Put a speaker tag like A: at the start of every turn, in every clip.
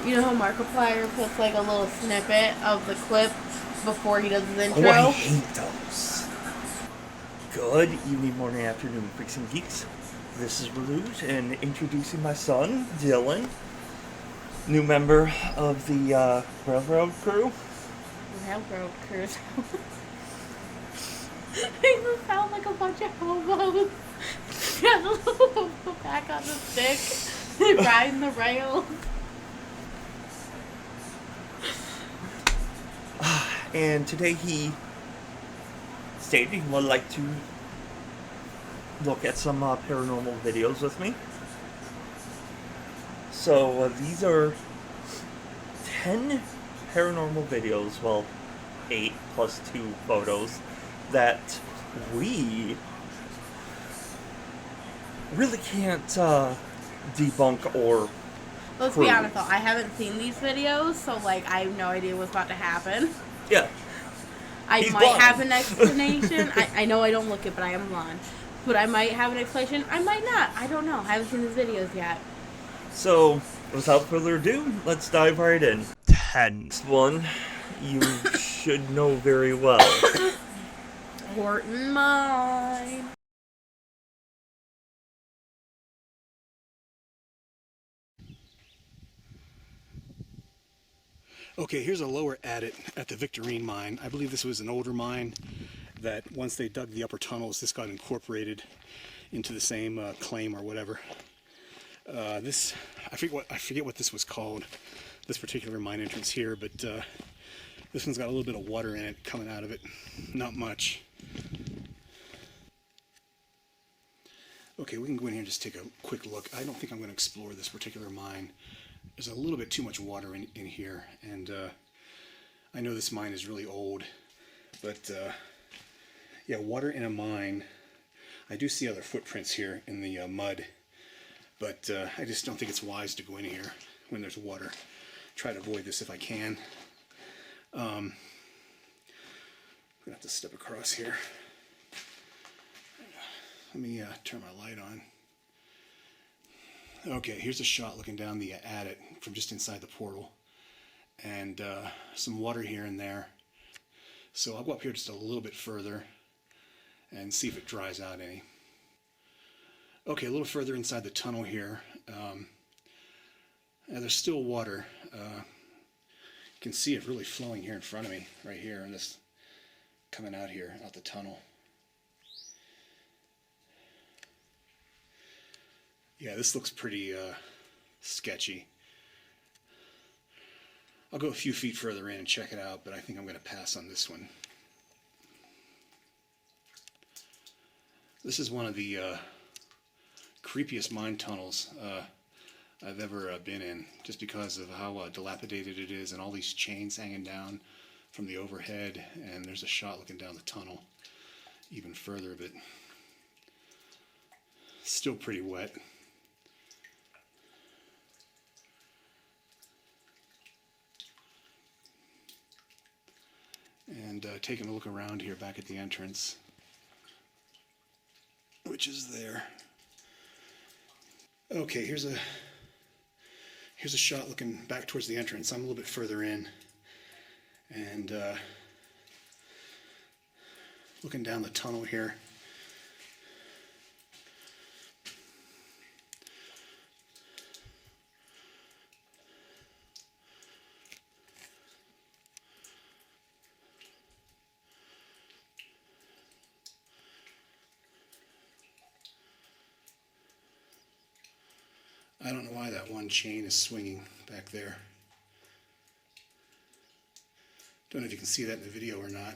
A: You know how Markiplier puts like a little snippet of the clip before he does his intro?
B: Oh, I hate those. Good evening, morning, afternoon, freaks and geeks. This is Rouge, and introducing my son, Dylan, new member of the railroad crew.
A: Railroad crews. They just sound like a bunch of hobos. Got a little back on the stick. They riding the rails.
B: And today he stated he would like to look at some paranormal videos with me. So these are 10 paranormal videos, well, 8 plus 2 photos, that we really can't debunk or
A: Let's
B: prove.
A: be honest though, I haven't seen these videos, so like I have no idea what's about to happen.
B: Yeah.
A: I
B: He's
A: might
B: blind.
A: have an explanation. I know I don't look it, but I am blonde. But I might have an explanation. I might not. I don't know. I haven't seen these videos yet.
B: So, without further ado, let's dive right in. 10. One you should know very well.
A: Horton Mine.
C: Okay, here's a lower adit at the Victorine mine. I believe this was an older mine that once they dug the upper tunnels, this got incorporated into the same claim or whatever. This, I forget what this was called, this particular mine entrance here, but this one's got a little bit of water in it coming out of it. Not much. Okay, we can go in here and just take a quick look. I don't think I'm going to explore this particular mine. There's a little bit too much water in here, and I know this mine is really old, but yeah, water in a mine. I do see other footprints here in the mud, but I just don't think it's wise to go in here when there's water. Try to avoid this if I can. I'm gonna have to step across here. Let me turn my light on. Okay, here's a shot looking down the adit from just inside the portal, and some water here and there. So I'll go up here just a little bit further and see if it dries out any. Okay, a little further inside the tunnel here. There's still water. You can see it really flowing here in front of me, right here, and this coming out here, out the tunnel. Yeah, this looks pretty sketchy. I'll go a few feet further in and check it out, but I think I'm going to pass on this one. This is one of the creepiest mine tunnels I've ever been in, just because of how dilapidated it is and all these chains hanging down from the overhead, and there's a shot looking down the tunnel even further, but still pretty wet. And taking a look around here back at the entrance, which is there. Okay, here's a shot looking back towards the entrance. I'm a little bit further in, and looking down the tunnel here. I don't know why that one chain is swinging back there. Don't know if you can see that in the video or not.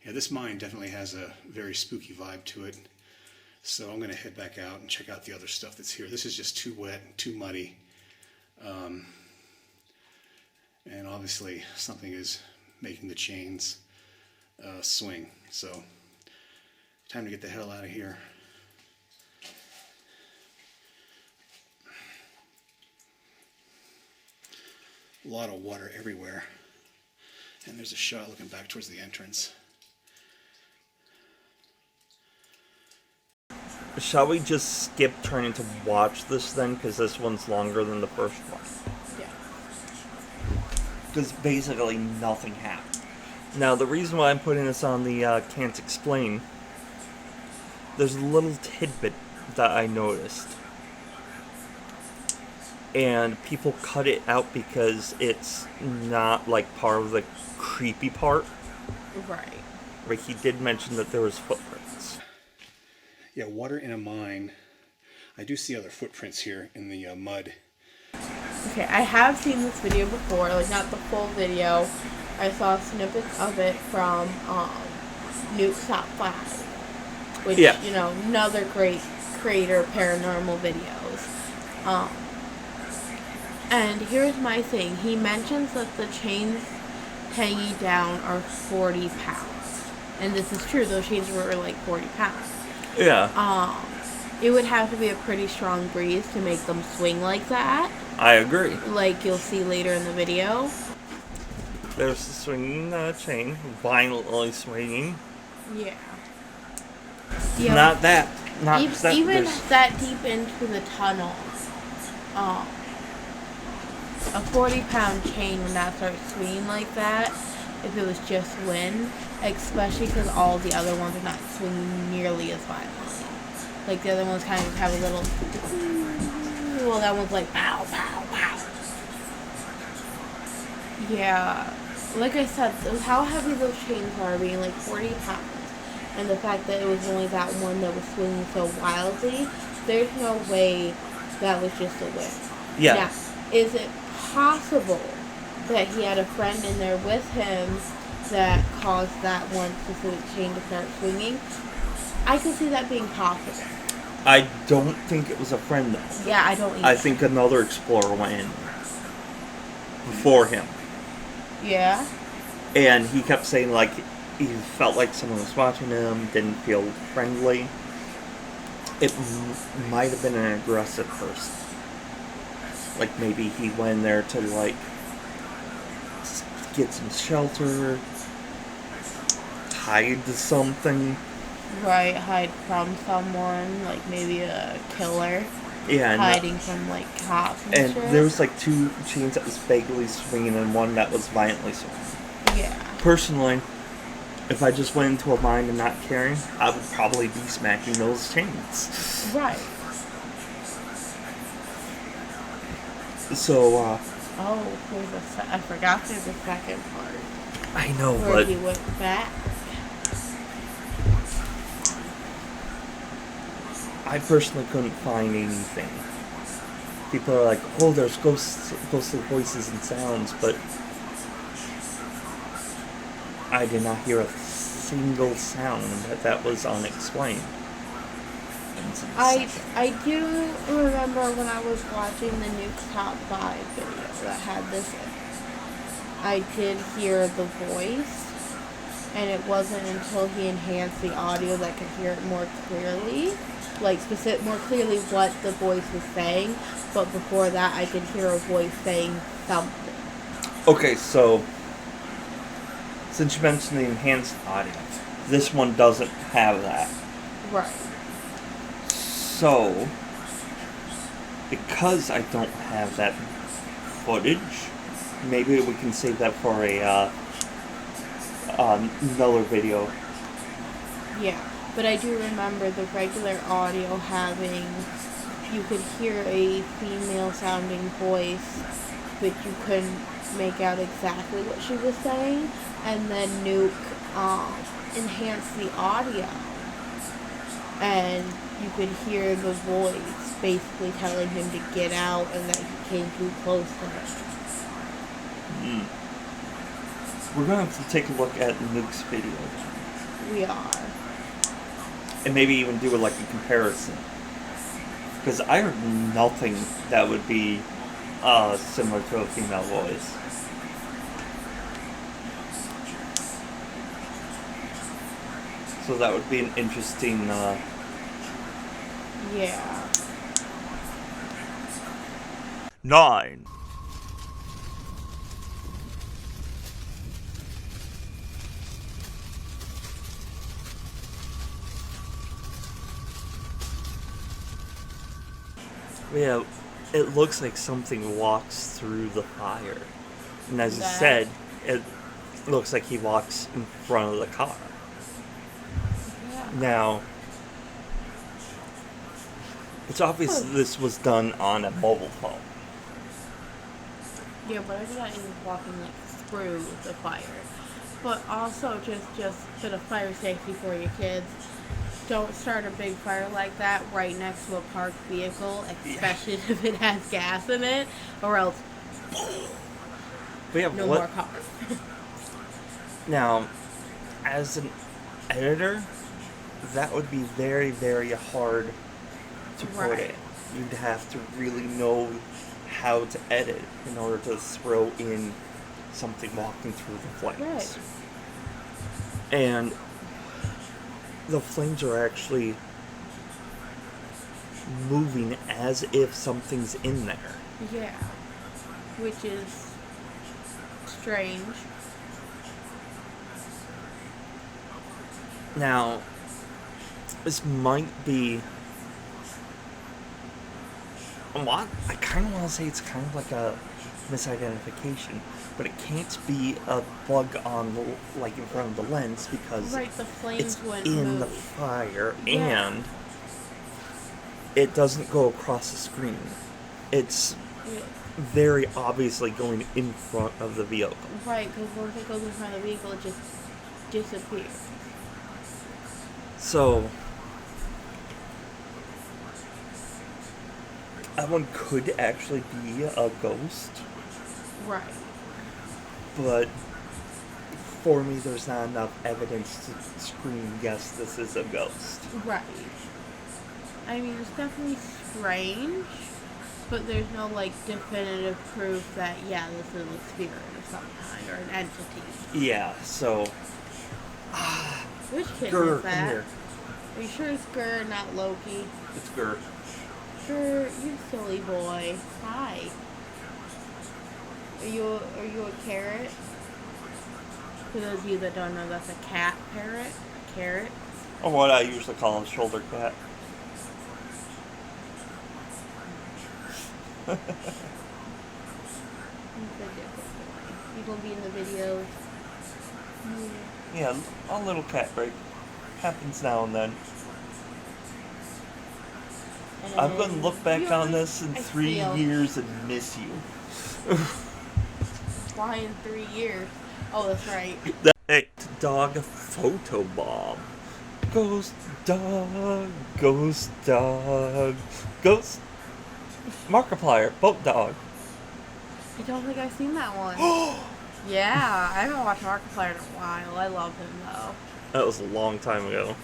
C: Yeah, this mine definitely has a very spooky vibe to it. So I'm going to head back out and check out the other stuff that's here. This is just too wet and too muddy. And obviously something is making the chains swing. So time to get the hell out of here. A lot of water everywhere. And there's a shot looking back towards the entrance.
B: Shall we just skip turning to watch this then? Because this one's longer than the first one.
A: Yeah.
B: Because basically nothing happened. Now, the reason why I'm putting this on the Can't Explain, there's a little tidbit that I noticed. And people cut it out because it's not, like, part of the creepy part.
A: Right.
B: Like, he did mention that there was footprints.
C: Yeah, water in a mine. I do see other footprints here in the mud.
A: Okay, I have seen this video before, like not the full video. I saw snippets of it from Nuke's Top 5, which,
B: Yeah.
A: you know, another great creator of paranormal videos. And here's my thing. He mentions that the chains hanging down are 40 pounds. And this is true, those chains were like 40 pounds.
B: Yeah.
A: It would have to be a pretty strong breeze to make them swing like that.
B: I agree.
A: Like you'll see later in the video.
B: There's the swinging chain, violently swinging.
A: Yeah.
B: Not that. Not
A: even
B: that.
A: even
B: There's...
A: that deep into the tunnel. A 40-pound chain would not start swinging like that if it was just wind, especially because all the other ones are not swinging nearly as violently. Like the other ones kind of have a little. Well, that one's like pow, pow, pow. Yeah, like I said, how heavy those chains are, being like 40 pounds, and the fact that it was only that one that was swinging so wildly, there's no way that was just a whim.
B: Yeah.
A: Now, is it possible that he had a friend in there with him that caused that one specific chain to start swinging? I could see that being possible.
B: I don't think it was a friend, though.
A: Yeah, I don't either.
B: I think another explorer went in before him.
A: Yeah?
B: And he kept saying, like, he felt like someone was watching him, didn't feel friendly. It might have been an aggressive person. Like, maybe he went in there to, like, get some shelter, hide to something.
A: Right, hide from someone, like maybe a killer.
B: Yeah,
A: hiding from, like, cops and shit.
B: there was, like, two chains that was vaguely swinging and one that was violently swinging.
A: Yeah.
B: Personally, if I just went into a mine and not caring, I would probably be smacking those chains.
A: Right.
B: So,
A: I forgot there's a second part.
B: I know,
A: where
B: but
A: he went back.
B: I personally couldn't find anything. People are like, oh, there's ghostly voices and sounds, but I did not hear a single sound that was unexplained.
A: I do remember when I was watching the Nuke's Top 5 video that had this in it. I did hear the voice, and it wasn't until he enhanced the audio that I could hear it more clearly. Like, more clearly what the voice was saying, but before that I could hear a voice saying something. Okay,
B: so since you mentioned the enhanced audio, this one doesn't have that.
A: Right.
B: So, because I don't have that footage, maybe we can save that for another video.
A: Yeah. But I do remember the regular audio having, you could hear a female-sounding voice, but you couldn't make out exactly what she was saying. And then Nuke enhanced the audio, and you could hear the voice basically telling him to get out and that he came too close to him.
B: We're going to have to take a look at Nuke's video.
A: We are.
B: And maybe even do like a comparison. Because I heard nothing that would be similar to a female voice. So that would be an interesting...
A: Yeah.
B: 9. Yeah, it looks like something walks through the fire. And as you
A: That-
B: said, it looks like he walks in front of the car.
A: Yeah.
B: Now, it's obvious this was done on a mobile phone.
A: Yeah, but I thought he was walking like through the fire. But also just for the fire safety for your kids, don't start a big fire like that right next to a parked vehicle, especially if it has gas in it, or else
B: But yeah,
A: no more cars.
B: Now, as an editor, that would be very, very hard to put
A: Right.
B: in. You'd have to really know how to edit in order to throw in something walking through the flames.
A: Right.
B: And the flames are actually moving as if something's in there.
A: Yeah. Which is strange.
B: Now, this might be... Well, I kind of want to say it's kind of like a misidentification, but it can't be a bug on, like, in front of the lens because
A: Right, the flames
B: it's
A: wouldn't
B: in
A: move.
B: the fire
A: Yeah.
B: and it doesn't go across the screen. It's
A: Yeah.
B: very obviously going in front of the vehicle.
A: Right, because once it goes in front of the vehicle, it just disappears.
B: So, that one could actually be a ghost,
A: Right.
B: but for me, there's not enough evidence to scream, yes, this is a ghost.
A: Right. I mean, it's definitely strange, but there's no, like, definitive proof that, yeah, this is a spirit of some kind, or an entity.
B: Yeah, so,
A: Which kid
B: Grr,
A: is
B: come
A: that?
B: here.
A: Are you sure it's Grr, not Loki?
B: It's Grr.
A: Grr, you silly boy. Hi. Are you a carrot? For those of you that don't know, that's a cat parrot. A carrot.
B: Or what I usually call a shoulder cat.
A: You gonna be in the videos?
B: Yeah, a little cat break. Happens now and then. I'm going to look back on this in 3 years and miss you.
A: Why in 3 years? Oh, that's right.
B: Hey, dog photo bomb. Ghost dog, ghost dog, ghost Markiplier, boat dog.
A: I don't think I've seen that one. Yeah, I haven't watched Markiplier in a while. I love him though.
B: That was a long time ago.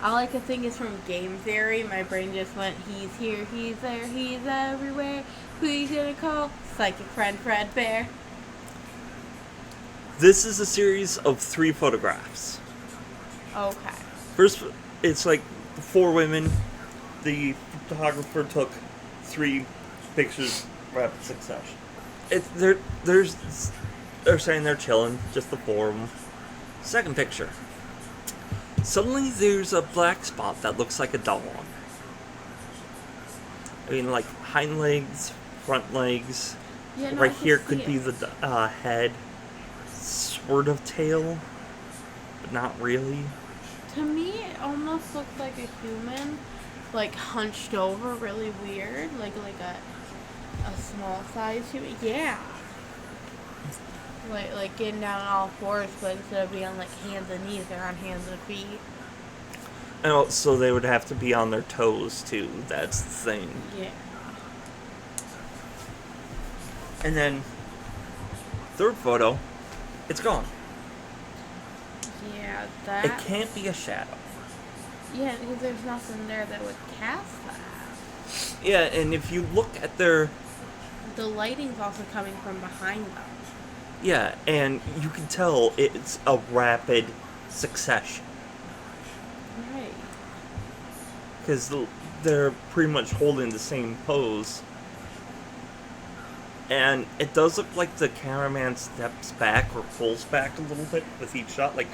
A: All I could think is from Game Theory. My brain just went, he's here, he's there, he's everywhere. Who you gonna call? Psychic friend Fredbear.
B: This is a series of 3 photographs.
A: Okay.
B: First, it's like 4 women. The photographer took 3 pictures rapid succession. They're saying they're chilling, just the 4 of them. Second picture. Suddenly there's a black spot that looks like a dog. I mean, like hind legs, front legs.
A: Yeah, no,
B: Right
A: I can
B: here
A: see
B: could
A: it.
B: be the head. Sort of tail, but not really.
A: To me, it almost looked like a human, like hunched over, really weird, like a small size human. Yeah. Like getting down on all fours, but instead of being on like hands and knees, they're on hands and feet.
B: And also they would have to be on their toes too. That's the thing.
A: Yeah.
B: And then third photo, it's gone.
A: Yeah,
B: It
A: that.
B: can't be a shadow.
A: Yeah, because there's nothing there that would cast that.
B: Yeah, and if you look at their...
A: The lighting's also coming from behind them.
B: Yeah, and you can tell it's a rapid succession.
A: Right.
B: Because they're pretty much holding the same pose. And it does look like the cameraman steps back or pulls back a little bit with each shot. Like,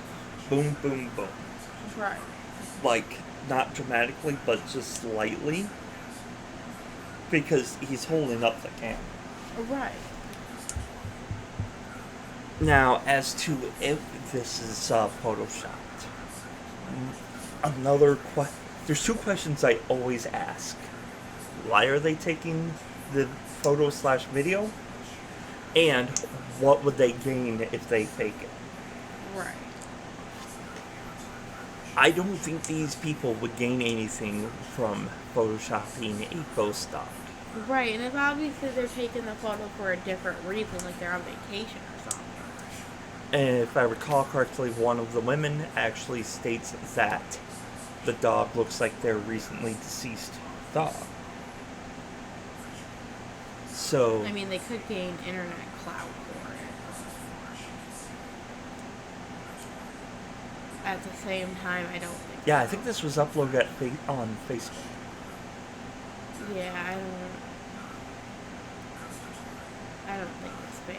B: boom, boom, boom.
A: Right.
B: Like, not dramatically, but just slightly. because he's holding up the camera.
A: Right.
B: Now, as to if this is photoshopped, there's two questions I always ask. Why are they taking the photo/video? And what would they gain if they fake it?
A: Right.
B: I don't think these people would gain anything from photoshopping a ghost dog.
A: Right, and if obviously they're taking the photo for a different reason, like they're on vacation or something.
B: And if I recall correctly, one of the women actually states that the dog looks like their recently deceased dog. So,
A: I mean, they could gain internet clout for it. At the same time, I don't think.
B: yeah, I think this was uploaded on Facebook.
A: Yeah, I don't think it's fake.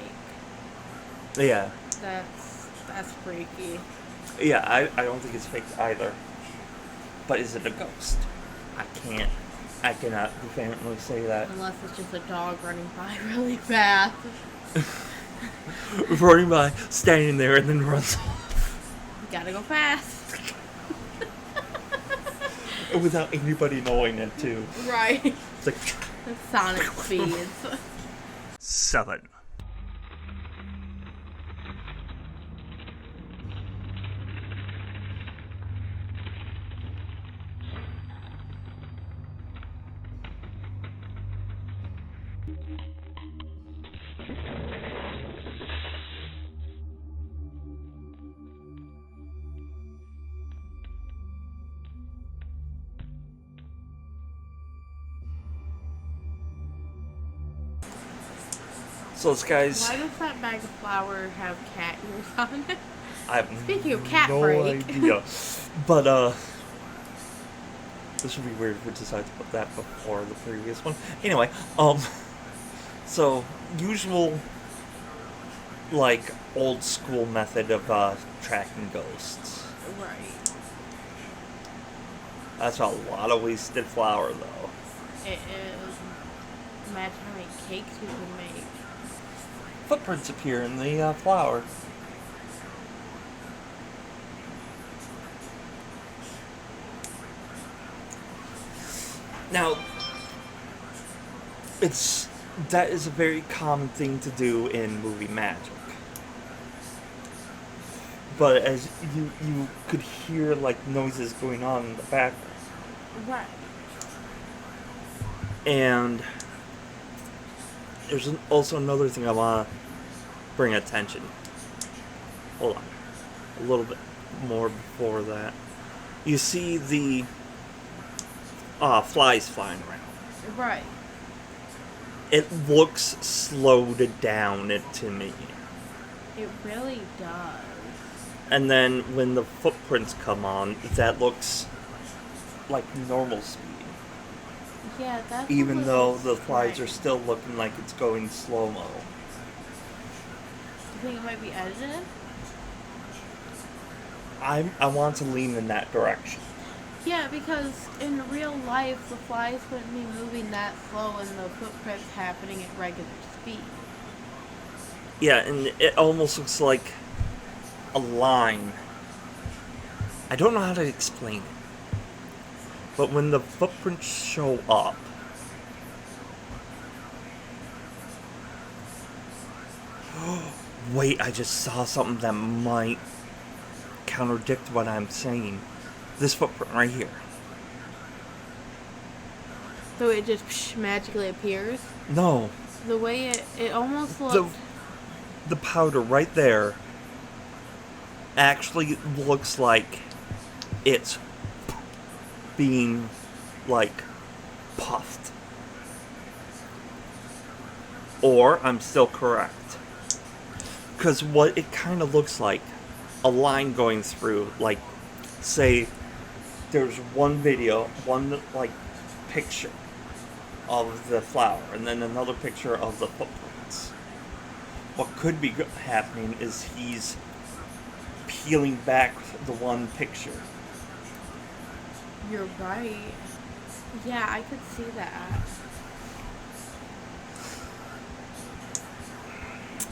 B: Yeah.
A: That's freaky.
B: Yeah, I don't think it's fake either. But is it a ghost? I cannot definitely say that.
A: Unless it's just a dog running by really fast.
B: Running by, standing there, and then runs off.
A: You gotta go fast.
B: Without anybody knowing it, too.
A: Right.
B: It's like...
A: Sonic speeds.
B: 7. So this guy's...
A: Why does that bag of flour have cat ears on it?
B: I have
A: Speaking of cat
B: no
A: break.
B: idea. But, this would be weird if we decided to put that before the previous one. Anyway, so, usual, like, old school method of, tracking ghosts.
A: Right.
B: That's a lot of wasted flour, though.
A: It is. Imagine how many cakes you can make.
B: Footprints appear in the, flour. Now, that is a very common thing to do in movie magic. But as you could hear, like, noises going on in the background.
A: Right.
B: And there's also another thing I want to bring attention. Hold on. A little bit more before that. You see the flies flying around.
A: Right.
B: It looks slowed down to me.
A: It really does.
B: And then when the footprints come on, that looks like normal speed.
A: Yeah, that's
B: Even though the
A: strange.
B: flies are still looking like it's going slow-mo.
A: Do you think it might be edited?
B: I want to lean in that direction.
A: Yeah, because in real life, the flies wouldn't be moving that slow and the footprints happening at regular speed.
B: Yeah, and it almost looks like a line. I don't know how to explain it. But when the footprints show up, wait, I just saw something that might contradict what I'm saying. This footprint right here.
A: So it just magically appears?
B: No.
A: The way it almost looks...
B: The powder right there actually looks like it's being, like, puffed. Or I'm still correct. Because what it kind of looks like, a line going through, like, say, there's one video, one, like, picture of the flower, and then another picture of the footprints. What could be happening is he's peeling back the one picture.
A: You're right. Yeah, I could see that.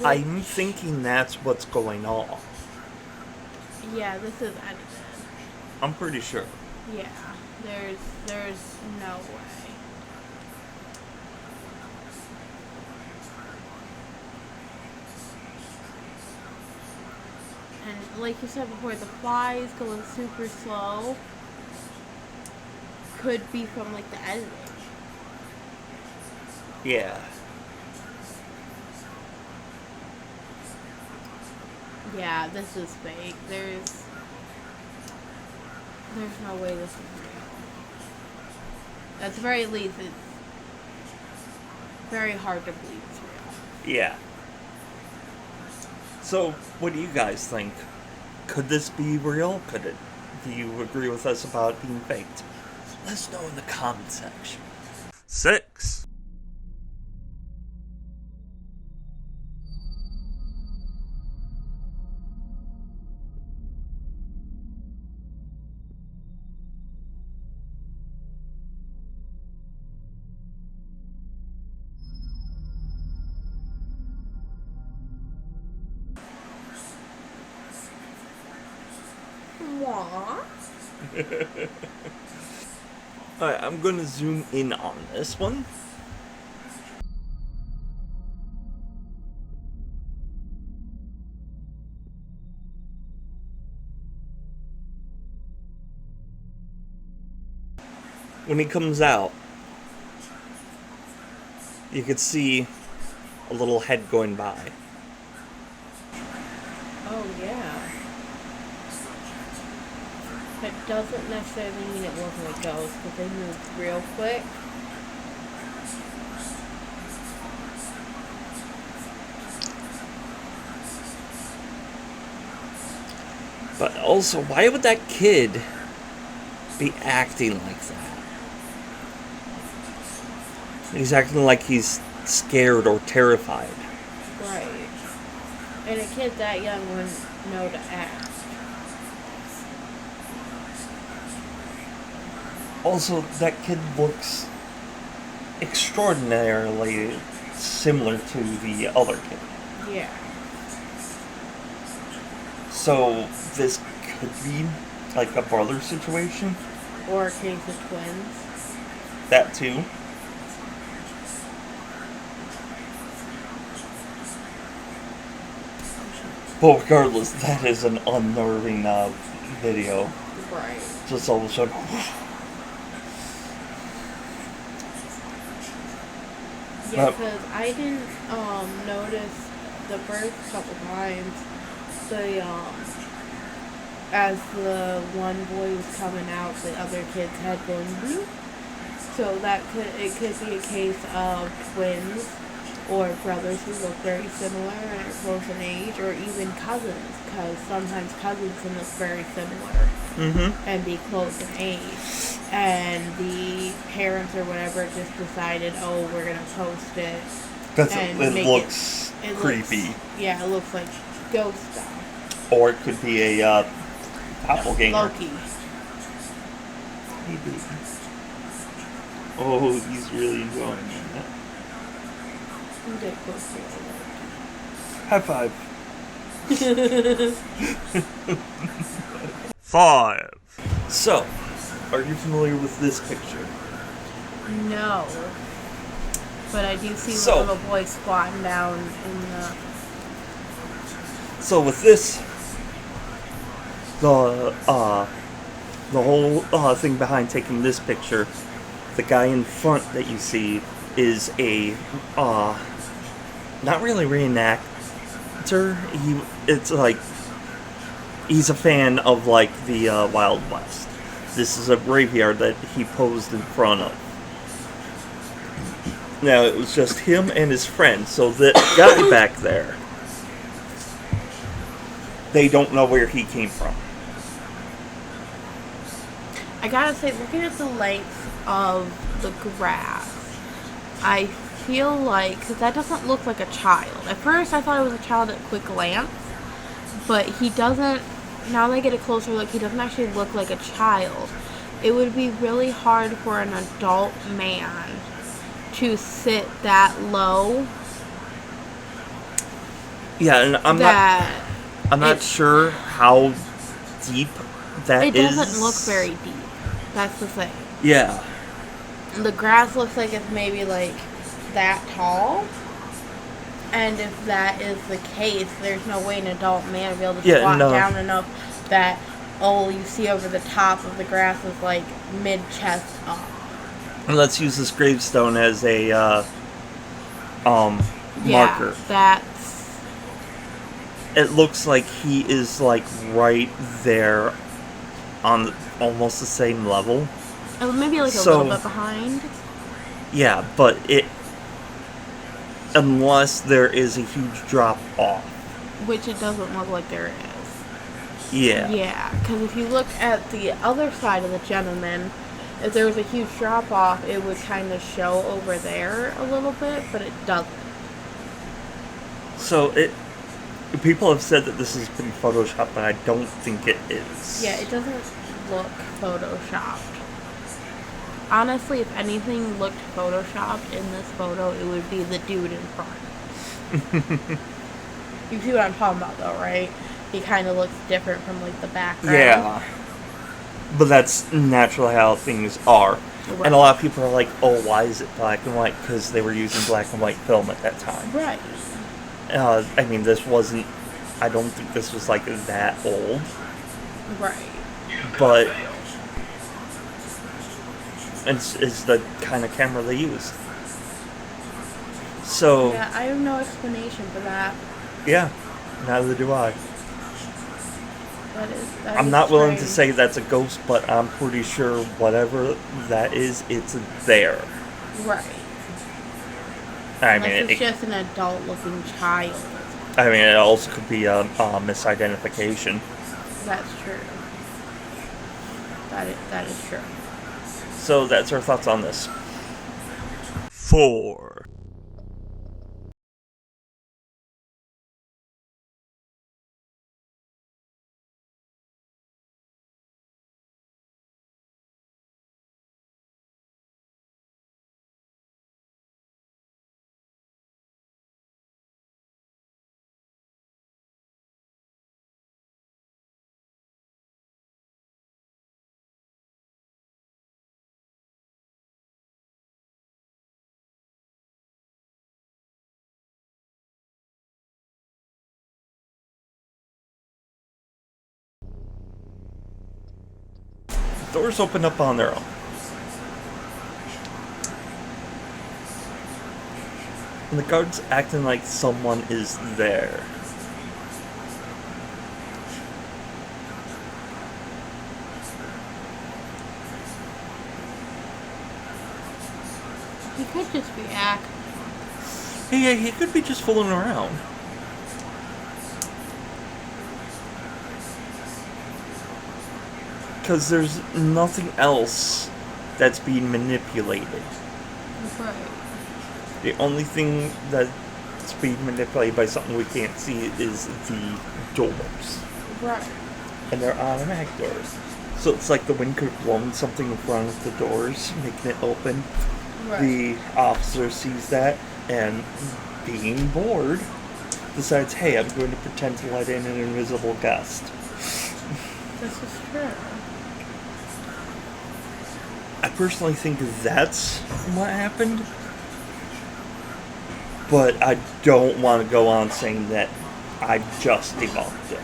B: I'm thinking that's what's going on.
A: Yeah, this is edited.
B: I'm pretty sure.
A: Yeah, there's no way. And like you said before, the flies going super slow could be from like the editing.
B: Yeah.
A: Yeah, this is fake. There's no way this is real. At the very least, it's very hard to believe it's real.
B: Yeah. So, what do you guys think? Could this be real? Could it? Do you agree with us about it being faked? Let us know in the comment section. 6.
A: Aww.
B: Alright, I'm gonna zoom in on this one. When he comes out, you could see a little head going by.
A: Oh, yeah. That doesn't necessarily mean it wasn't a ghost, but they moved real quick.
B: But also, why would that kid be acting like that? He's acting like he's scared or terrified.
A: Right. And a kid that young wouldn't know to act.
B: Also, that kid looks extraordinarily similar to the other kid.
A: Yeah.
B: So, this could be like a brother situation.
A: Or a case of twins.
B: That too. But regardless, that is an unnerving video.
A: Right.
B: Just all of a sudden.
A: Yeah, because I didn't notice the birds a couple times. As the one boy was coming out, the other kid's head going bloop. So it could be a case of twins or brothers who look very similar and are close in age, or even cousins, because sometimes cousins can look very similar and be close in age. And the parents or whatever just decided, oh, we're going to post it.
B: It looks creepy.
A: It looks like ghost stuff.
B: Or it could be a doppelganger.
A: Loki.
B: Maybe. Oh, he's really enjoying that.
A: You get close to it.
B: High five. 5. So, are you familiar with this picture?
A: No. But I do see the little boy squatting down in the...
B: So with this, the whole thing behind taking this picture, the guy in front that you see is a not really reenactor. He's a fan of like the Wild West. This is a graveyard that he posed in front of. Now it was just him and his friend. So the guy back there, they don't know where he came from.
A: I gotta say, looking at the length of the grass, I feel like, because that doesn't look like a child. At first I thought it was a child at quick glance, but he doesn't, now that I get a closer look, he doesn't actually look like a child. It would be really hard for an adult man to sit that low
B: Yeah, and I'm not sure how deep that is.
A: It doesn't look very deep. That's the thing.
B: Yeah.
A: The grass looks like it's maybe like that tall. And if that is the case, there's no way an adult man will be able to squat down enough that all you see over the top of the grass is like mid-chest up.
B: And let's use this gravestone as a marker.
A: Yeah,
B: it looks like he is like right there on almost the same level.
A: Maybe like a little bit behind.
B: Yeah, but unless there is a huge drop off.
A: Which it doesn't look like there is.
B: Yeah.
A: Yeah, because if you look at the other side of the gentleman, if there was a huge drop off, it would kind of show over there a little bit, but it doesn't.
B: So people have said that this has been photoshopped, but I don't think it is.
A: Yeah, it doesn't look photoshopped. Honestly, if anything looked photoshopped in this photo, it would be the dude in front. You see what I'm talking about, though, right? He kind of looks different from, like, the background.
B: Yeah. But that's naturally how things are. Right. And a lot of people are like, oh, why is it black and white? Because they were using black and white film at that time.
A: Right.
B: I mean, I don't think this was, like, that old.
A: Right.
B: But it's the kind of camera they use. So...
A: Yeah, I have no explanation for that.
B: Yeah, neither do I.
A: That
B: I'm
A: is
B: not willing to
A: strange.
B: say that's a ghost, but I'm pretty sure whatever that is, it's there.
A: Right.
B: I
A: Unless
B: mean,
A: it's just an adult-looking child.
B: I mean, it also could be a misidentification.
A: That's true. That is true.
B: So that's our thoughts on this. 4. Doors open up on their own. And the guard's acting like someone is there.
A: He could just be acting.
B: Yeah, he could be just fooling around. Because there's nothing else that's being manipulated.
A: Right.
B: The only thing that's being manipulated by something we can't see is the doors.
A: Right.
B: And they're automatic doors. So it's like the wind could have blown something in front of the doors, making it open.
A: Right.
B: The officer sees that, and being bored, decides, hey, I'm going to pretend to let in an invisible guest.
A: This is true.
B: I personally think that's what happened. But I don't want to go on saying that I just debunked it.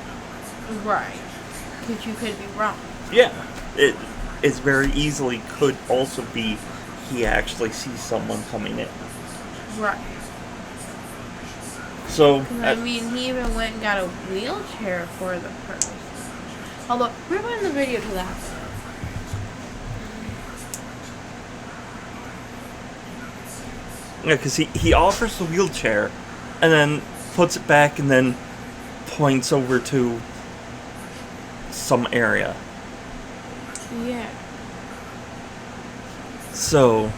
A: Right. Because you could be wrong.
B: Yeah. It's very easily could also be he actually sees someone coming in.
A: Right.
B: So...
A: I mean, he even went and got a wheelchair for the person. Although, rewind the video to that.
B: Yeah, because he offers the wheelchair, and then puts it back, and then points over to some area.
A: Yeah.
B: So,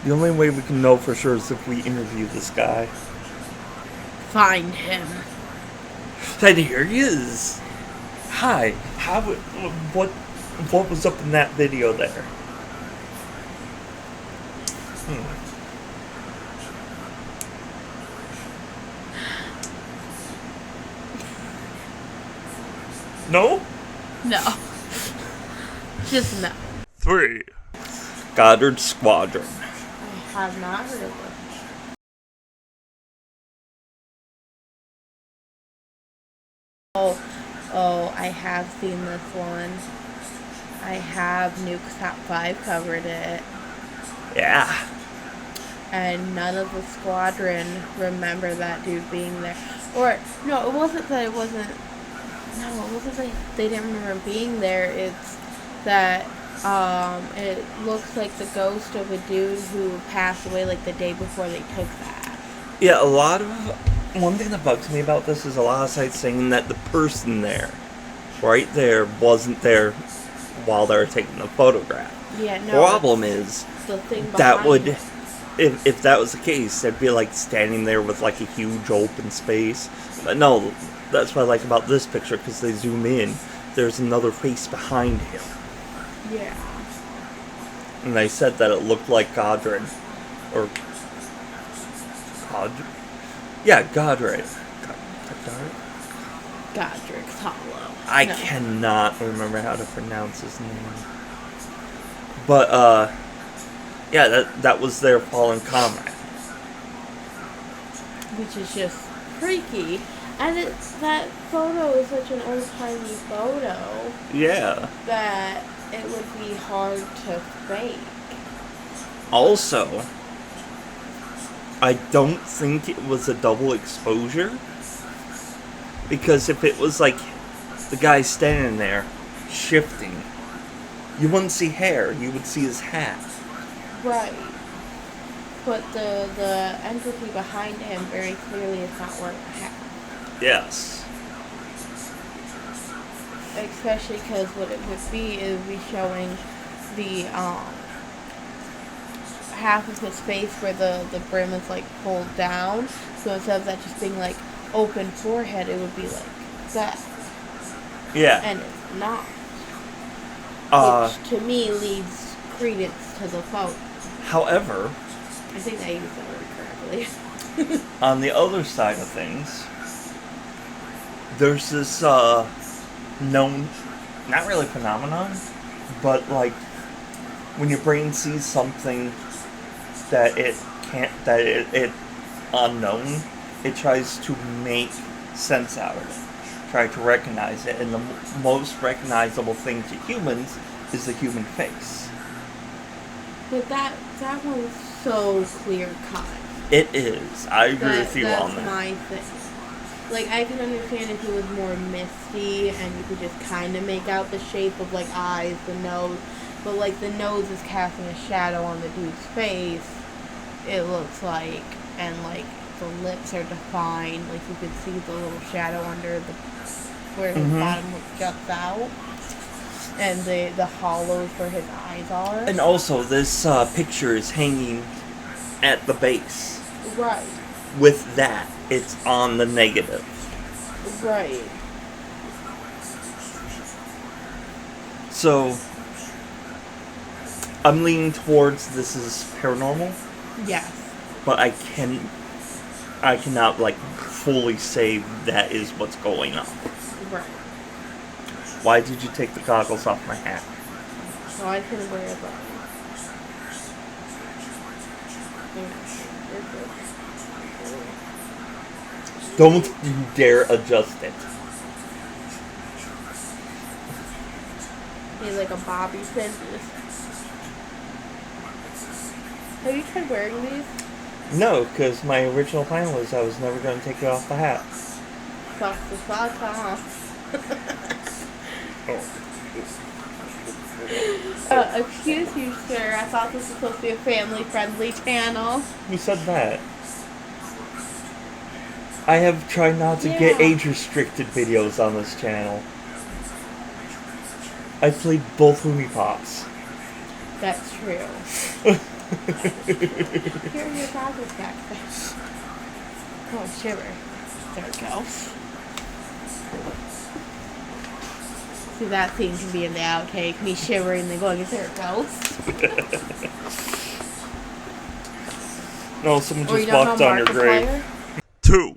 B: the only way we can know for sure is if we interview this guy.
A: Find him.
B: And here he is. Hi. What was up in that video there? No?
A: No. Just no.
B: 3. Goddard Squadron.
A: I have not heard of this. Oh, I have seen this one. I have Nuke's Top 5 covered it.
B: Yeah.
A: And none of the Squadron remember that dude being there. Or, no, it wasn't that it wasn't... No, it wasn't that they didn't remember being there. It's that it looks like the ghost of a dude who passed away like the day before they took that.
B: Yeah, one thing that bugs me about this is a lot of sites saying that the person there, right there, wasn't there while they were taking the photograph.
A: Yeah, no.
B: Problem is,
A: the thing
B: that would,
A: it.
B: if that was the case, they'd be like standing there with like a huge open space. But no, that's what I like about this picture, because they zoom in, there's another face behind him.
A: Yeah.
B: And they said that it looked like Goddard, or Goddard? Yeah, Goddard. Goddard?
A: Godric's Hollow.
B: I
A: No.
B: cannot remember how to pronounce his name. But, yeah, that was their fallen comrade.
A: Which is just freaky. And that photo is such an old-timey photo
B: Yeah.
A: that it would be hard to fake.
B: Also, I don't think it was a double exposure. Because if it was like the guy standing there, shifting, you wouldn't see hair, you would see his hat.
A: Right. But the entity behind him very clearly is not wearing a hat.
B: Yes.
A: Especially because what it would be is be showing the half of his face where the brim is like pulled down. So instead of that just being like open forehead, it would be like that.
B: Yeah.
A: And it's not. Which to me leads credence to the photo.
B: However,
A: I think I used that word correctly.
B: on the other side of things, there's this known, not really phenomenon, but like when your brain sees something that it unknown, it tries to make sense out of it, try to recognize it, and the most recognizable thing to humans is the human face.
A: But that one's so clear cut.
B: It is. I agree with you on that.
A: That's my thing. Like, I can understand if it was more misty and you could just kind of make out the shape of, like, eyes, the nose. But, like, the nose is casting a shadow on the dude's face, it looks like. And, like, the lips are defined. Like, you could see the little shadow under the... where his bottom lip juts out. And the hollows where his eyes are.
B: And also, this picture is hanging at the base.
A: Right.
B: With that, it's on the negative.
A: Right.
B: So, I'm leaning towards this is paranormal.
A: Yes.
B: But I cannot, like, fully say that is what's going on.
A: Right.
B: Why did you take the goggles off my hat?
A: So I couldn't wear it.
B: Don't you dare adjust it.
A: He's like a bobby pin. Have you tried wearing these?
B: No, because my original plan was I was never going to take it off the hat.
A: Fuck the fuck off. Excuse you, sir. I thought this was supposed to be a family-friendly channel.
B: Who said that? I have tried not to get age-restricted videos on this channel. I played both Looney Pops.
A: That's true. Here are your goggles back there. Oh, shiver. There we go. See, that scene can be in the outtake. Me shivering and then going, is there a ghost?
B: No, someone
A: Or you
B: just
A: don't
B: walked
A: know
B: on your grave.
A: Markiplier?
B: 2.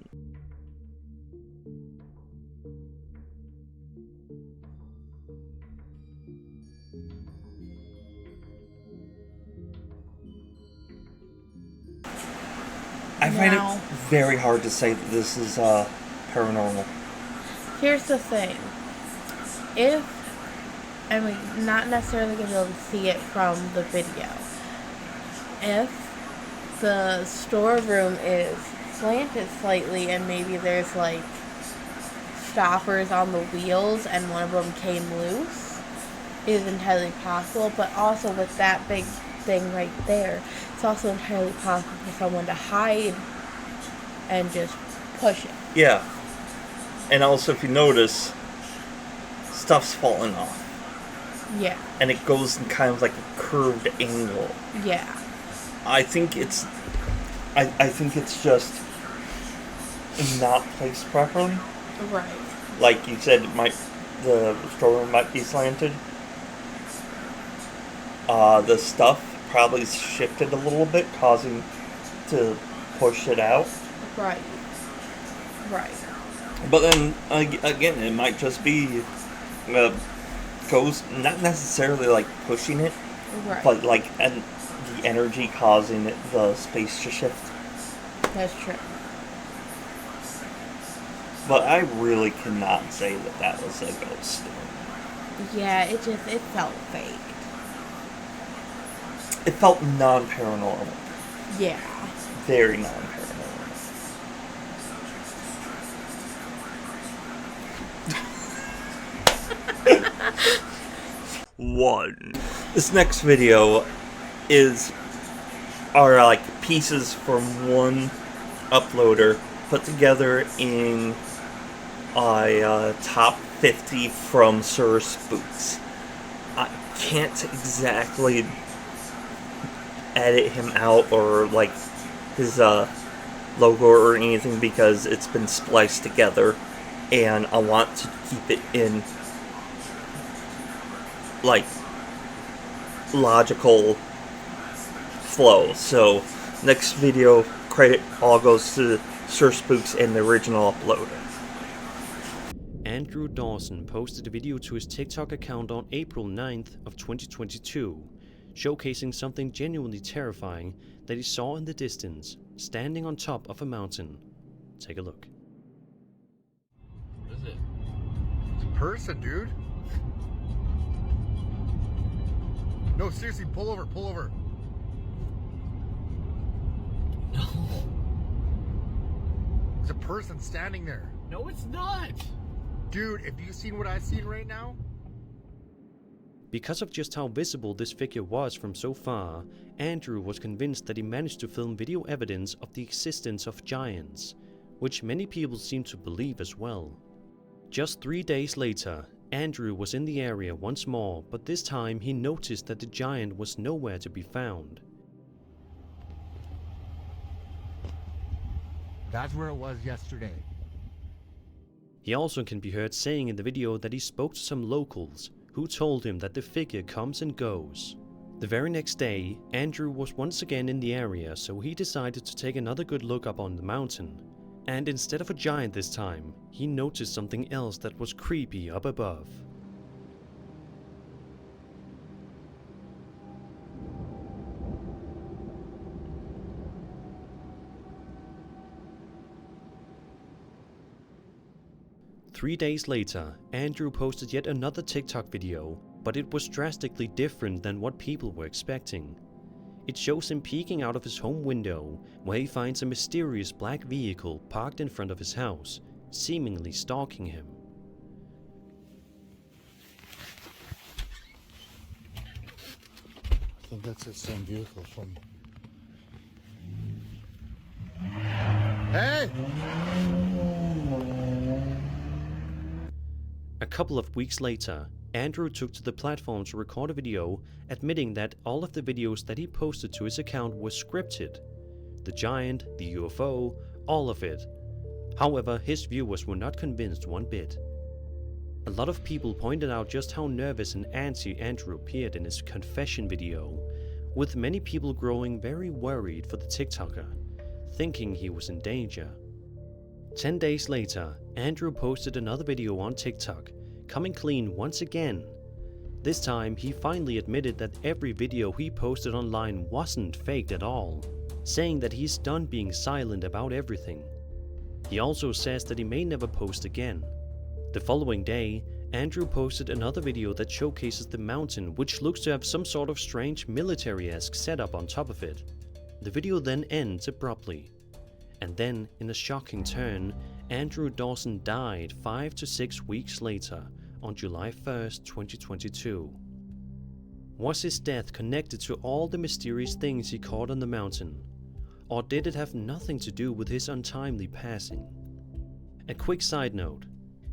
B: I find
A: Now,
B: it very hard to say that this is paranormal.
A: here's the thing. If, I mean, not necessarily going to be able to see it from the video. If the storeroom is slanted slightly and maybe there's like stoppers on the wheels and one of them came loose, it is entirely possible. But also with that big thing right there, it's also entirely possible for someone to hide and just push it.
B: Yeah. And also, if you notice, stuff's falling off.
A: Yeah.
B: And it goes in kind of like a curved angle.
A: Yeah.
B: I think it's just not placed properly.
A: Right.
B: Like you said, the storeroom might be slanted. The stuff probably shifted a little bit, causing to push it out.
A: Right. Right.
B: But then again, it might just be ghost, not necessarily like pushing it,
A: Right.
B: but like the energy causing the space to shift.
A: That's true.
B: But I really cannot say that was a ghost.
A: Yeah, it felt fake.
B: It felt non-paranormal.
A: Yeah.
B: Very non-paranormal. One. This next video are like pieces from one uploader put together in a top 50 from Sir Spooks. I can't exactly edit him out or like his logo or anything because it's been spliced together, and I want to keep it in like logical flow. So next video credit all goes to Sir Spooks and the original uploader.
D: Andrew Dawson posted a video to his TikTok account on April 9th of 2022, showcasing something genuinely terrifying that he saw in the distance, standing on top of a mountain. Take a look.
E: What is it?
F: It's a person, dude. No, seriously, pull over, pull over.
E: No.
F: There's a person standing there.
E: No, it's not.
F: Dude, have you seen what I've seen right now?
D: Because of just how visible this figure was from so far, Andrew was convinced that he managed to film video evidence of the existence of giants, which many people seem to believe as well. Just 3 days later, Andrew was in the area once more, but this time he noticed that the giant was nowhere to be found.
F: That's where it was yesterday.
D: He also can be heard saying in the video that he spoke to some locals, who told him that the figure comes and goes. The very next day, Andrew was once again in the area, so he decided to take another good look up on the mountain. And instead of a giant this time, he noticed something else that was creepy up above. Three days later, Andrew posted yet another TikTok video, but it was drastically different than what people were expecting. It shows him peeking out of his home window, where he finds a mysterious black vehicle parked in front of his house, seemingly stalking him.
F: I think that's the same vehicle from... Hey!
D: A couple of weeks later, Andrew took to the platform to record a video, admitting that all of the videos that he posted to his account were scripted. The giant, the UFO, all of it. However, his viewers were not convinced one bit. A lot of people pointed out just how nervous and antsy Andrew appeared in his confession video, with many people growing very worried for the TikToker, thinking he was in danger. 10 days later, Andrew posted another video on TikTok, coming clean once again. This time, he finally admitted that every video he posted online wasn't faked at all. saying that he's done being silent about everything. He also says that he may never post again. The following day, Andrew posted another video that showcases the mountain, which looks to have some sort of strange military-esque setup on top of it. The video then ends abruptly. And then, in a shocking turn, Andrew Dawson died 5 to 6 weeks later, on July 1st, 2022. Was his death connected to all the mysterious things he caught on the mountain? Or did it have nothing to do with his untimely passing? A quick side note.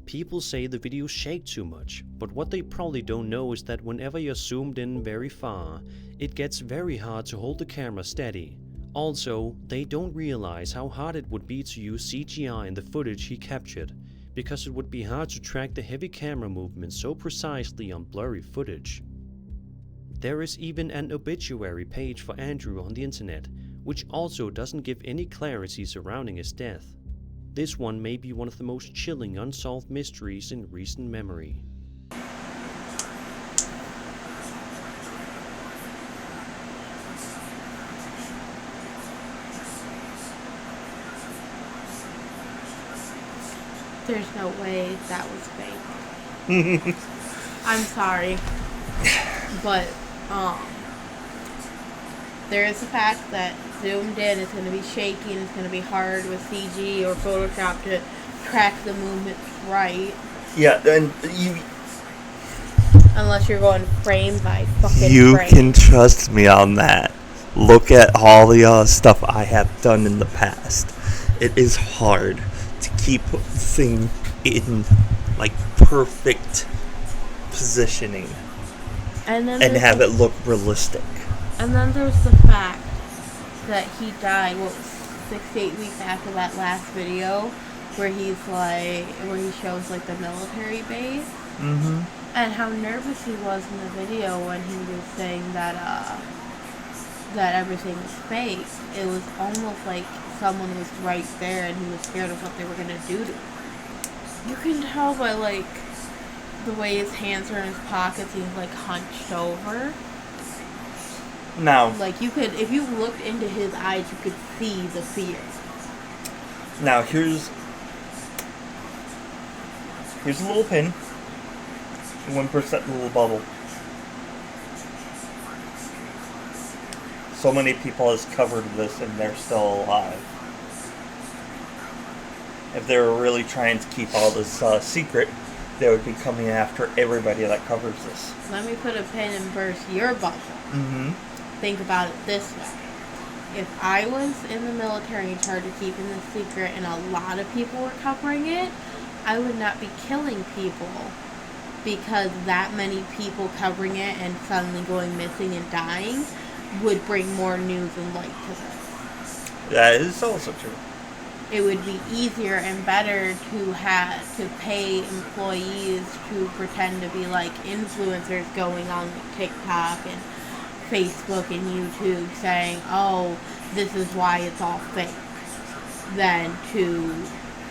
D: People say the videos shake too much, but what they probably don't know is that whenever you're zoomed in very far, it gets very hard to hold the camera steady. Also, they don't realize how hard it would be to use CGI in the footage he captured, because it would be hard to track the heavy camera movements so precisely on blurry footage. There is even an obituary page for Andrew on the internet, which also doesn't give any clarity surrounding his death. This one may be one of the most chilling unsolved mysteries in recent memory.
A: There's no way that was fake. I'm sorry. But, there is the fact that zoomed in, it's going to be shaky and it's going to be hard with CG or Photoshop to track the movements right.
B: Yeah, and you
A: Unless you're going frame by fucking
B: you
A: frame.
B: can trust me on that. Look at all the stuff I have done in the past. It is hard to keep things in like perfect positioning
A: and
B: have it look realistic.
A: And then there's the fact that he died, 6 to 8 weeks after that last video, where he shows like the military base, and how nervous he was in the video when he was saying that everything was fake. It was almost like someone was right there and he was scared of what they were gonna do to him. You can tell by like the way his hands are in his pockets, he's like hunched over.
B: Now,
A: Like you could, if you looked into his eyes, you could see the fear.
B: now here's a little pin. 1% little bubble. So many people has covered this and they're still alive. If they were really trying to keep all this secret, they would be coming after everybody that covers this.
A: Let me put a pin and burst your bubble. Think about it this way. If I was in the military in charge of keeping this secret and a lot of people were covering it, I would not be killing people, because that many people covering it and suddenly going missing and dying would bring more news and light to this.
B: That is also true.
A: It would be easier and better to pay employees to pretend to be like influencers going on like TikTok and Facebook and YouTube saying, oh, this is why it's all fake, than to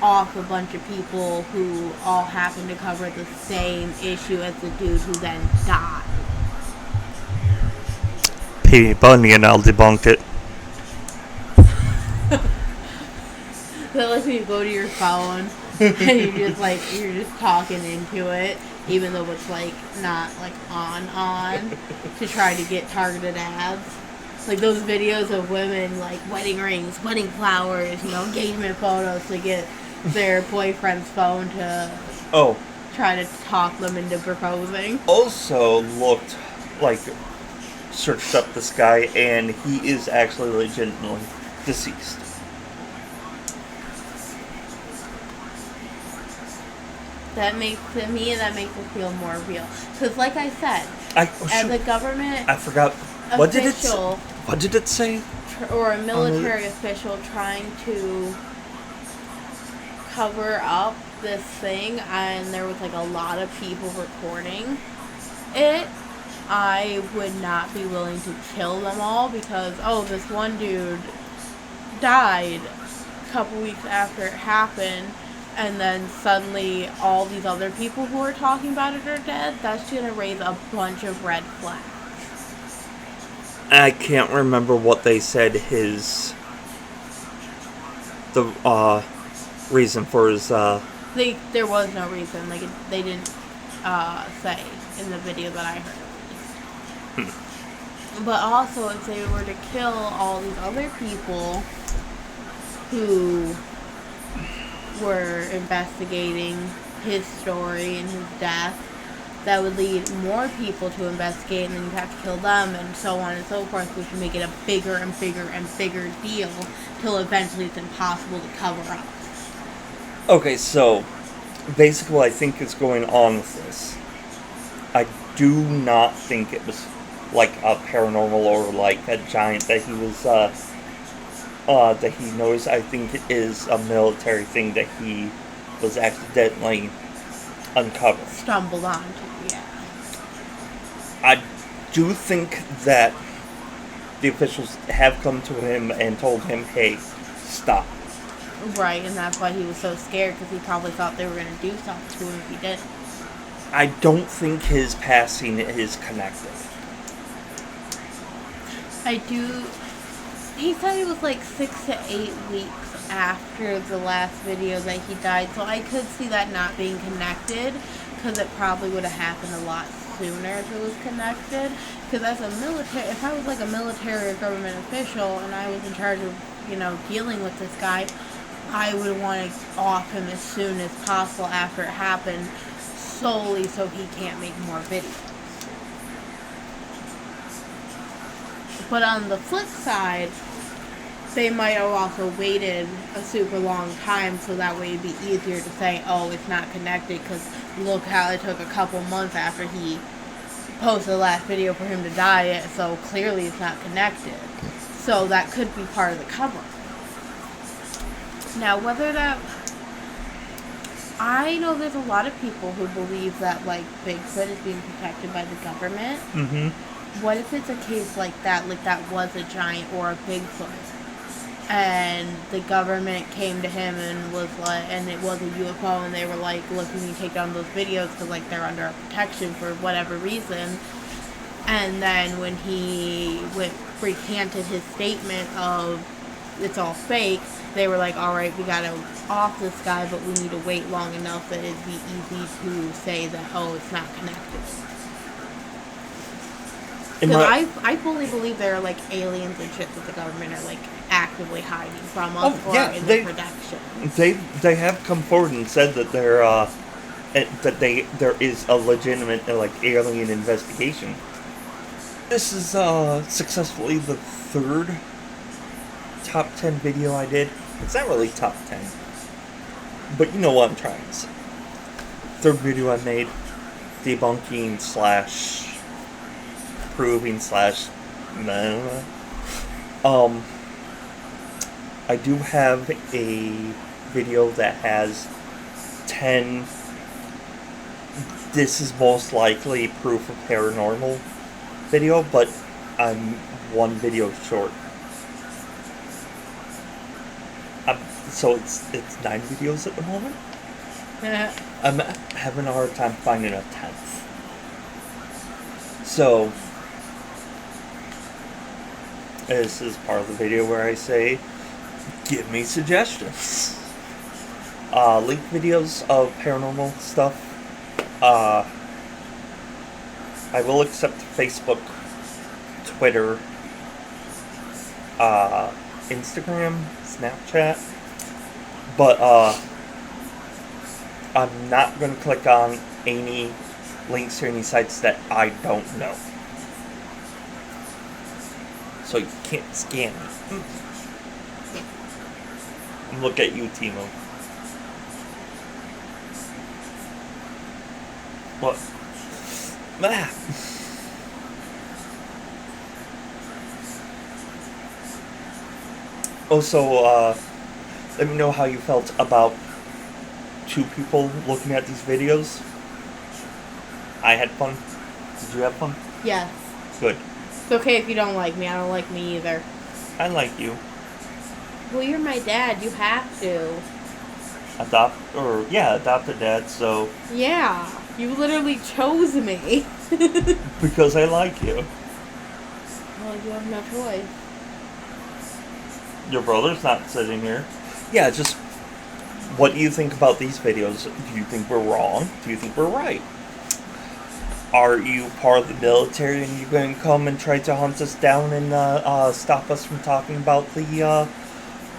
A: off a bunch of people who all happen to cover the same issue as the dude who then died.
B: Pay me money and I'll debunk it.
A: So like when you go to your phone and you're just talking into it, even though it's like not like on to try to get targeted ads. Like those videos of women like wedding rings, wedding flowers, engagement photos to get their boyfriend's phone to try to talk them into proposing.
B: Also looked like, searched up this guy and he is actually legitimately deceased.
A: That makes it feel more real. Because like I said, as a government
B: I forgot. What did it say?
A: Or a military official trying to cover up this thing, and there was like a lot of people recording it, I would not be willing to kill them all because, this one dude died a couple weeks after it happened, and then suddenly all these other people who are talking about it are dead. That's going to raise a bunch of red flags.
B: I can't remember what they said the reason for his,
A: There was no reason. Like, they didn't say in the video that I heard. But also, if they were to kill all these other people who were investigating his story and his death, that would lead more people to investigate, and then you'd have to kill them, and so on and so forth, which would make it a bigger and bigger and bigger deal, till eventually it's impossible to cover up.
B: Okay, so basically what I think is going on with this, I do not think it was like a paranormal or like a giant that he was, that he noticed. I think it is a military thing that he was accidentally uncovered.
A: Stumbled onto, yeah.
B: I do think that the officials have come to him and told him, hey, stop.
A: Right, and that's why he was so scared, because he probably thought they were going to do something to him if he didn't.
B: I don't think his passing is connected.
A: He said it was like 6 to 8 weeks after the last video that he died, so I could see that not being connected, because it probably would have happened a lot sooner if it was connected. Because as a military, if I was like a military or government official and I was in charge of, dealing with this guy, I would want to off him as soon as possible after it happened, solely so he can't make more videos. But on the flip side, they might have also waited a super long time, so that way it'd be easier to say, oh, it's not connected, because look how it took a couple months after he posted the last video for him to die, so clearly it's not connected. So that could be part of the cover. Now, whether that... I know there's a lot of people who believe that, like, Bigfoot is being protected by the government.
B: Mm-hmm.
A: What if it's a case like that was a giant or a Bigfoot, and the government came to him and was like, and it was a UFO, and they were like, look, we need to take down those videos because, like, they're under protection for whatever reason. And then when he recanted his statement of it's all fake, they were like, all right, we gotta off this guy, but we need to wait long enough that it'd be easy to say that, oh, it's not connected. Because I fully believe there are, like, aliens and shit that the government are, like, actively hiding from us in the production.
B: They have come forward and said that there is a legitimate, like, alien investigation. This is successfully the third top 10 video I did. It's not really top 10, but you know what I'm trying to say. Third video I made, debunking / proving / I do have a video that has 10 this is most likely proof of paranormal video, but I'm one video short. So it's 9 videos at the moment. I'm having a hard time finding a 10th. So this is part of the video where I say, give me suggestions. Link videos of paranormal stuff. I will accept Facebook, Twitter, Instagram, Snapchat, but I'm not going to click on any links or any sites that I don't know. So you can't scam me. Look at you, Timo. What? Ah. Also, let me know how you felt about 2 people looking at these videos. I had fun. Did you have fun?
A: Yes.
B: Good.
A: It's okay if you don't like me. I don't like me either.
B: I like you.
A: Well, you're my dad. You have to.
B: Adopt a dad, so...
A: Yeah. You literally chose me.
B: Because I like you.
A: Well, you have no choice.
B: Your brother's not sitting here. Yeah, just what do you think about these videos? Do you think we're wrong? Do you think we're right? Are you part of the military and you're going to come and try to hunt us down and stop us from talking about the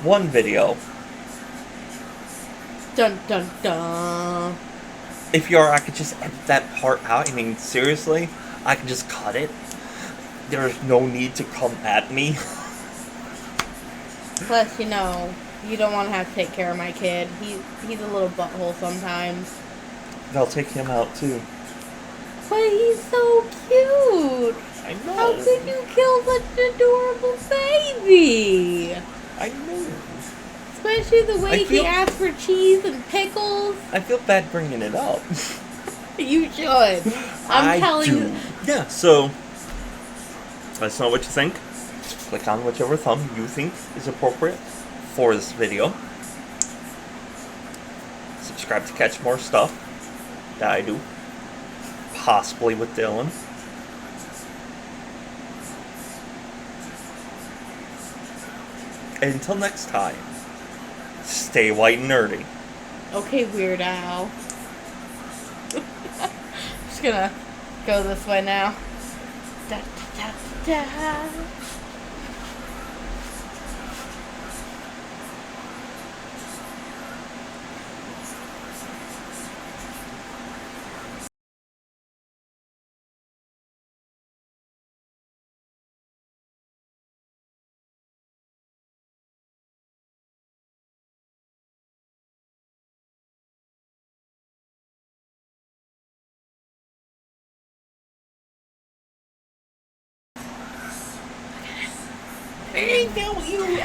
B: one video?
A: Dun dun dun.
B: If you are, I could just edit that part out. I mean, seriously? I could just cut it. There's no need to come at me.
A: Plus, you know, you don't want to have to take care of my kid. He's a little butthole sometimes.
B: They'll take him out too.
A: But he's so cute.
B: I know.
A: How could you kill such an adorable baby?
B: I know.
A: Especially the way he
B: feel-
A: asked for cheese and pickles.
B: I feel bad bringing it up.
A: You should. I'm telling you.
B: Yeah, so let us know what you think. Click on whichever thumb you think is appropriate for this video. Subscribe to catch more stuff that I do. Possibly with Dylan. And until next time, stay white and nerdy.
A: Okay, Weird Al. Just gonna go this way now. Da, da, da, da.
B: I know you.